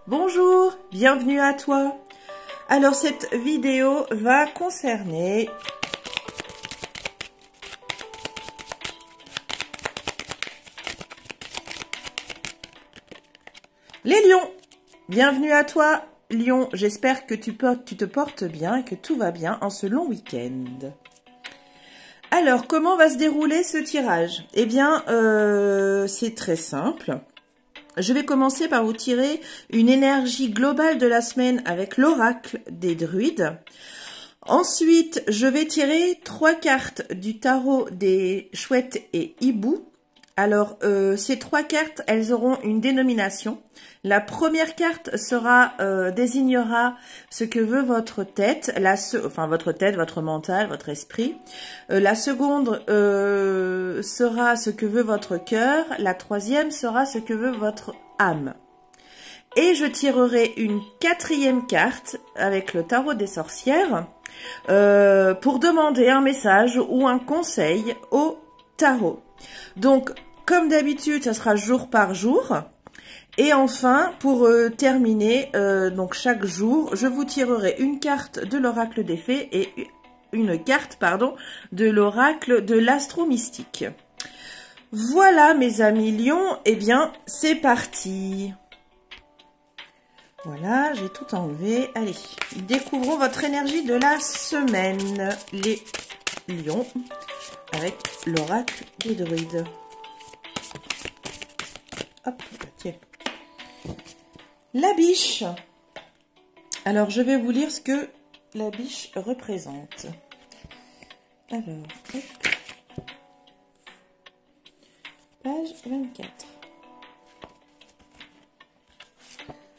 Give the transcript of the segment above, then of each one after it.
Bonjour, bienvenue à toi. Alors cette vidéo va concerner les lions. Bienvenue à toi, lion. J'espère que tu te portes bien et que tout va bien en ce long week-end. Alors, comment va se dérouler ce tirage? Eh bien, c'est très simple. Je vais commencer par vous tirer une énergie globale de la semaine avec l'oracle des druides. Ensuite, je vais tirer 3 cartes du tarot des chouettes et hiboux. Alors, ces 3 cartes, elles auront une dénomination. La première carte sera désignera ce que veut votre tête, votre tête, votre mental, votre esprit. La seconde sera ce que veut votre cœur. La troisième sera ce que veut votre âme. Et je tirerai une 4e carte avec le tarot des sorcières pour demander un message ou un conseil au tarot. Donc, comme d'habitude, ça sera jour par jour. Et enfin, pour terminer, donc chaque jour, je vous tirerai une carte de l'oracle des fées et une carte, de l'oracle de l'astro-mystique. Voilà, mes amis lions, eh bien, c'est parti. Voilà, j'ai tout enlevé. Allez, découvrons votre énergie de la semaine, les lions, avec l'oracle des druides. Hop, tiens. La biche. Alors, je vais vous lire ce que la biche représente. Alors, hop. Page 24.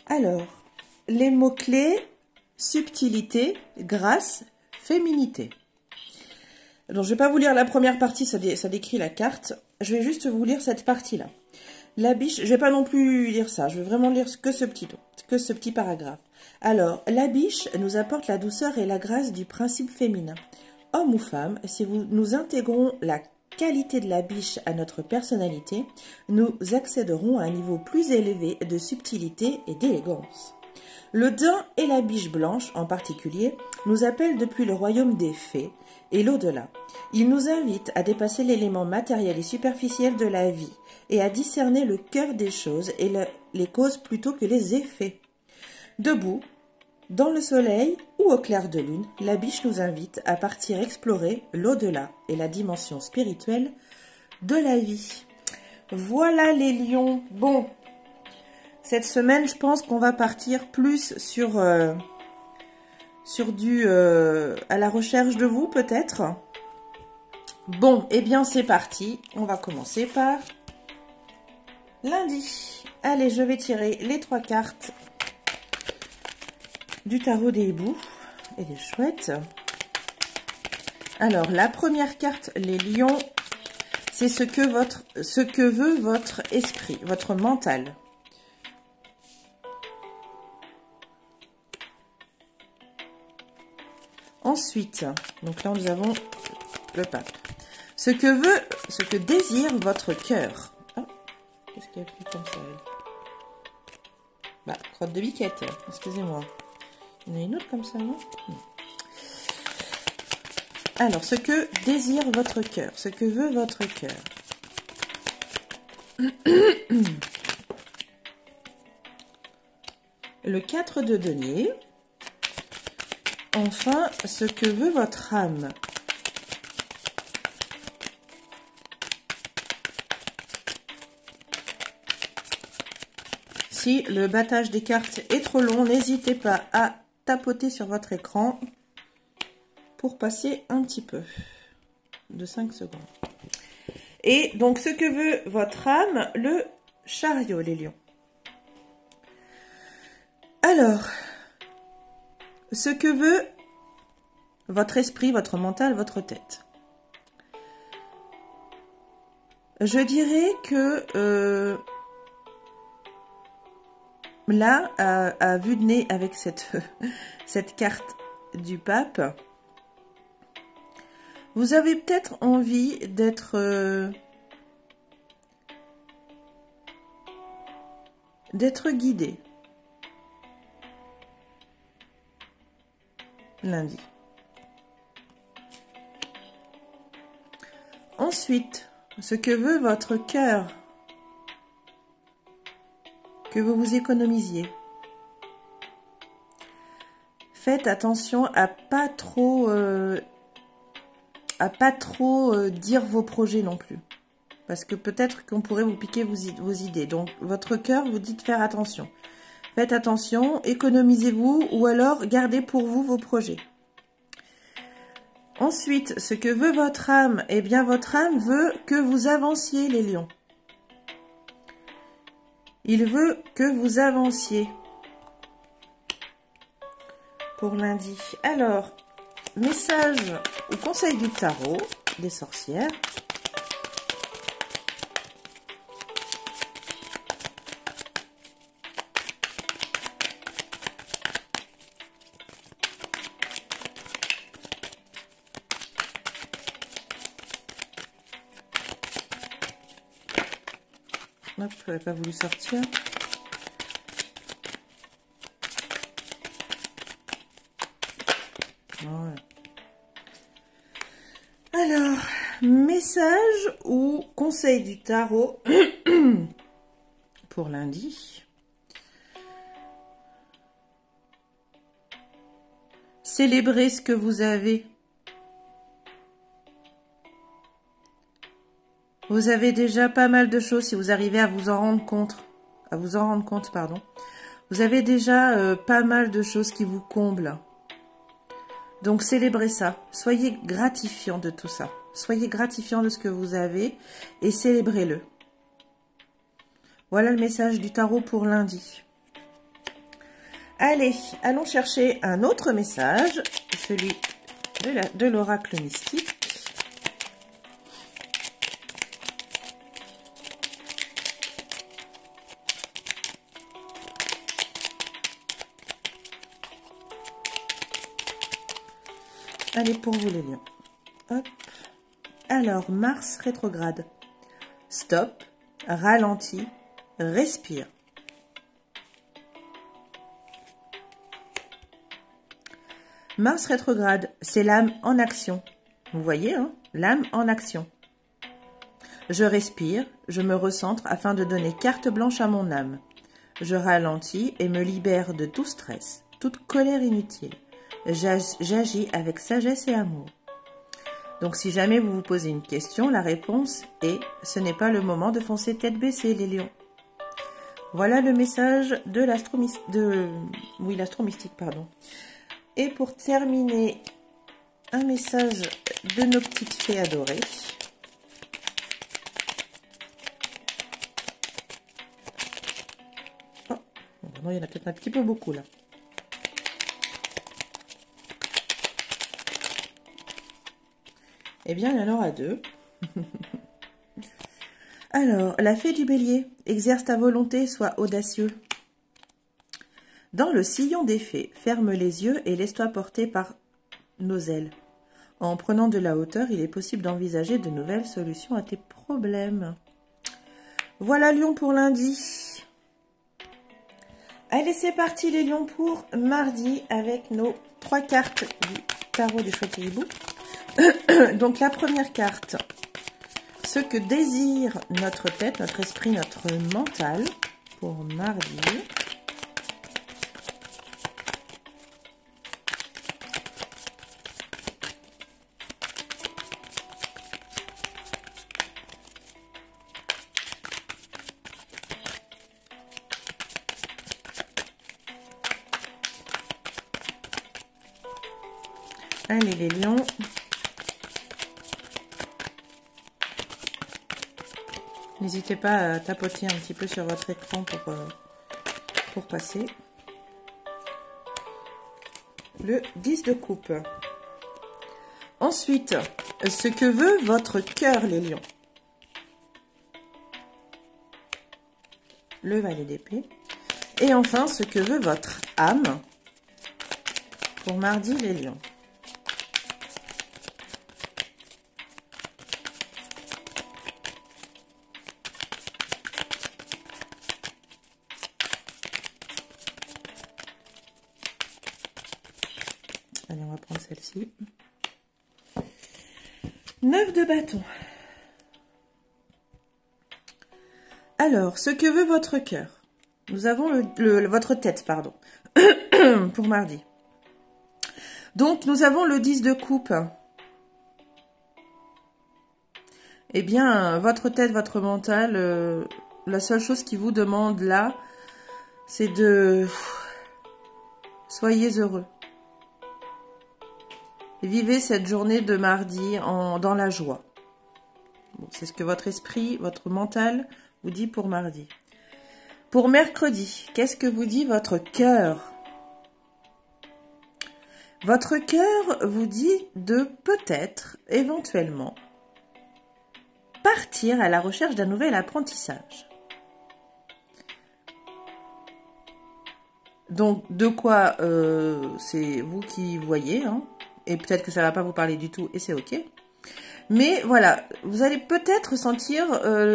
Alors, les mots-clés, subtilité, grâce, féminité. Donc, je ne vais pas vous lire la première partie, ça décrit la carte. Je vais juste vous lire cette partie-là. La biche, je ne vais pas non plus lire ça, je vais vraiment lire que ce petit paragraphe. Alors, la biche nous apporte la douceur et la grâce du principe féminin. Homme ou femme, si nous intégrons la qualité de la biche à notre personnalité, nous accéderons à un niveau plus élevé de subtilité et d'élégance. Le daim et la biche blanche, en particulier, nous appellent depuis le royaume des fées et l'au-delà. Ils nous invitent à dépasser l'élément matériel et superficiel de la vie et à discerner le cœur des choses et les causes plutôt que les effets. Debout, dans le soleil ou au clair de lune, la biche nous invite à partir explorer l'au-delà et la dimension spirituelle de la vie. Voilà les lions. Bon, cette semaine, je pense qu'on va partir plus sur du à la recherche de vous, peut-être. Bon, eh bien, c'est parti. On va commencer par lundi. Allez, je vais tirer les 3 cartes du tarot des hiboux et des chouettes. Alors, la première carte, les lions, c'est ce que veut votre esprit, votre mental. Ensuite, donc là, nous avons le pape. Ce que désire votre cœur. Oh, qu'est-ce qu'il y a plus comme ça? Bah, crotte de biquette, excusez-moi. Il y en a une autre comme ça, non? Alors, ce que désire votre cœur, ce que veut votre cœur. Le 4 de denier. Enfin, ce que veut votre âme. Si le battage des cartes est trop long, n'hésitez pas à tapoter sur votre écran pour passer un petit peu de 5 secondes. Et donc, ce que veut votre âme, le chariot, les lions. Alors, ce que veut votre esprit, votre mental, votre tête. Je dirais que là, à vue de nez, avec cette carte du pape, vous avez peut-être envie d'être guidé. lundi. Ensuite, ce que veut votre cœur, que vous vous économisiez. Faites attention à pas trop dire vos projets non plus. Parce que peut-être qu'on pourrait vous piquer vos idées. Donc, votre cœur vous dit de faire attention. Faites attention, économisez-vous ou alors gardez pour vous vos projets. Ensuite, ce que veut votre âme, eh bien, votre âme veut que vous avanciez, les lions. Il veut que vous avanciez. Pour lundi. Alors, message ou conseil du tarot des sorcières. Hop, elle n'a pas voulu sortir. Voilà. Alors, message ou conseil du tarot pour lundi. Célébrez ce que vous avez. Vous avez déjà pas mal de choses si vous arrivez à vous en rendre compte. Pardon. Vous avez déjà pas mal de choses qui vous comblent. Donc célébrez ça. Soyez gratifiant de tout ça. Soyez gratifiant de ce que vous avez et célébrez-le. Voilà le message du tarot pour lundi. Allez, allons chercher un autre message, celui de l'oracle mystique. Allez, pour vous les lions. Hop. Alors, Mars rétrograde. Stop, ralentis, respire. Mars rétrograde, c'est l'âme en action. Vous voyez, hein, l'âme en action. Je respire, je me recentre afin de donner carte blanche à mon âme. Je ralentis et me libère de tout stress, toute colère inutile. J'agis avec sagesse et amour. Donc, si jamais vous vous posez une question, la réponse est « Ce n'est pas le moment de foncer tête baissée, les lions ». Voilà le message de l'astromystique, pardon. Et pour terminer, un message de nos petites fées adorées. Oh, il y en a peut-être un petit peu beaucoup là. Eh bien, il y en aura deux. Alors, la fée du bélier, exerce ta volonté, sois audacieux. Dans le sillon des fées, ferme les yeux et laisse-toi porter par nos ailes. En prenant de la hauteur, il est possible d'envisager de nouvelles solutions à tes problèmes. Voilà Lion pour lundi. Allez, c'est parti les lions pour mardi avec nos 3 cartes du tarot du Chouette-Hibou. Donc la première carte, ce que désire notre tête, notre esprit, notre mental pour mardi. Allez les lions. N'hésitez pas à tapoter un petit peu sur votre écran pour passer. Le 10 de coupe. Ensuite, ce que veut votre cœur, les lions. Le valet d'épée. Et enfin, ce que veut votre âme pour mardi, les lions. Allez, on va prendre celle-ci. 9 de bâton. Alors, ce que veut votre cœur. Nous avons votre tête, pardon, pour mardi. Donc, nous avons le 10 de coupe. Eh bien, votre tête, votre mental, la seule chose qui vous demande là, c'est de... Soyez heureux. Vivez cette journée de mardi dans la joie. Bon, c'est ce que votre esprit, votre mental vous dit pour mardi. Pour mercredi, qu'est-ce que vous dit votre cœur? Votre cœur vous dit de peut-être, éventuellement, partir à la recherche d'un nouvel apprentissage. Donc, de quoi c'est vous qui voyez, hein, et peut-être que ça ne va pas vous parler du tout, et c'est ok. Mais voilà, vous allez peut-être sentir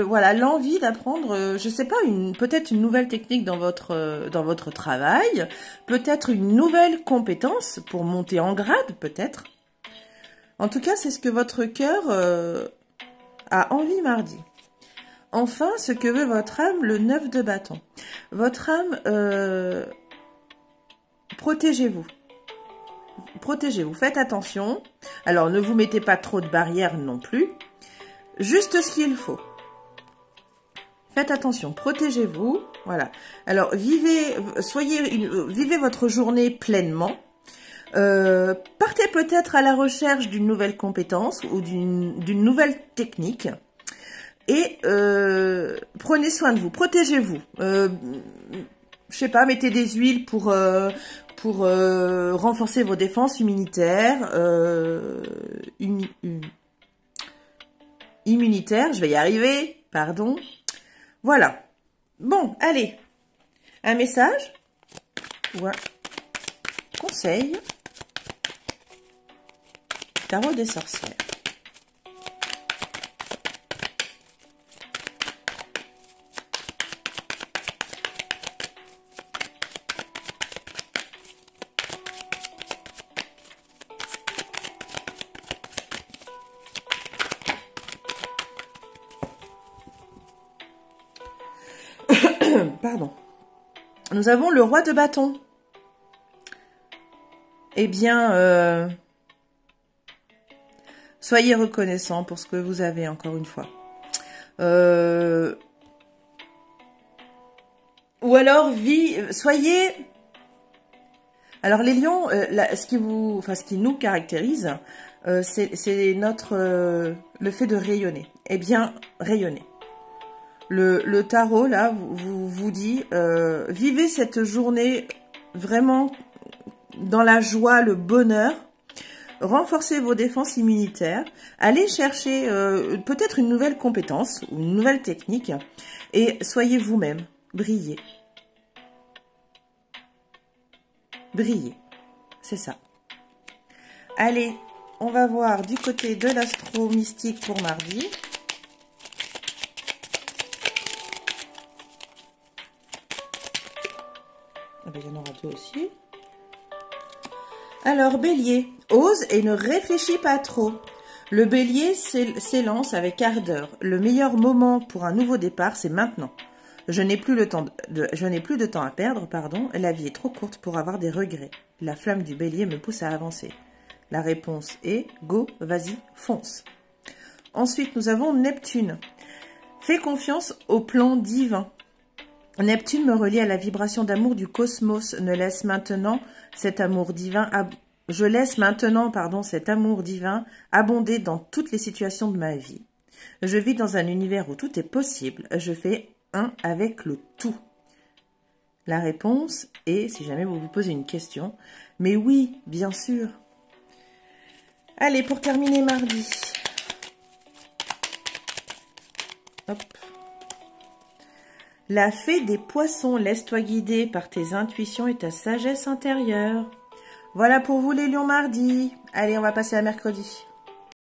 voilà, l'envie d'apprendre, je sais pas, peut-être une nouvelle technique dans votre travail, peut-être une nouvelle compétence pour monter en grade, peut-être. En tout cas, c'est ce que votre cœur a envie mardi. Enfin, ce que veut votre âme, le 9 de bâton. Votre âme, protégez-vous. Protégez-vous, faites attention. Alors, ne vous mettez pas trop de barrières non plus. Juste ce qu'il faut. Faites attention, protégez-vous. Voilà. Alors, vivez votre journée pleinement. Partez peut-être à la recherche d'une nouvelle compétence ou d'une nouvelle technique. Et prenez soin de vous, protégez-vous. Je sais pas, mettez des huiles pour renforcer vos défenses immunitaires. Immunitaires, je vais y arriver, pardon. Voilà. Bon, allez. Un message ou un conseil. Tarot des sorcières. Pardon. Nous avons le roi de bâton. Eh bien, soyez reconnaissant pour ce que vous avez, encore une fois. Ou alors, soyez... Alors, les lions, ce qui nous caractérise, c'est le fait de rayonner. Eh bien, rayonnez. Le tarot, là, vous dit, vivez cette journée vraiment dans la joie, le bonheur. Renforcez vos défenses immunitaires. Allez chercher peut-être une nouvelle compétence ou une nouvelle technique. Et soyez vous-même. Brillez. Brillez. C'est ça. Allez, on va voir du côté de l'astro mystique pour mardi. Il y en aura deux aussi. Alors, bélier, ose et ne réfléchis pas trop. Le bélier s'élance avec ardeur. Le meilleur moment pour un nouveau départ, c'est maintenant. Je n'ai plus de temps à perdre, pardon. La vie est trop courte pour avoir des regrets. La flamme du bélier me pousse à avancer. La réponse est go, vas-y, fonce. Ensuite, nous avons Neptune. Fais confiance au plan divin. Neptune me relie à la vibration d'amour du cosmos. Je laisse maintenant cet amour divin abonder dans toutes les situations de ma vie. Je vis dans un univers où tout est possible. Je fais un avec le tout. La réponse est, si jamais vous vous posez une question, mais oui, bien sûr. Allez, pour terminer mardi. Hop. La fée des poissons, laisse-toi guider par tes intuitions et ta sagesse intérieure. Voilà pour vous les lions mardi. Allez, on va passer à mercredi.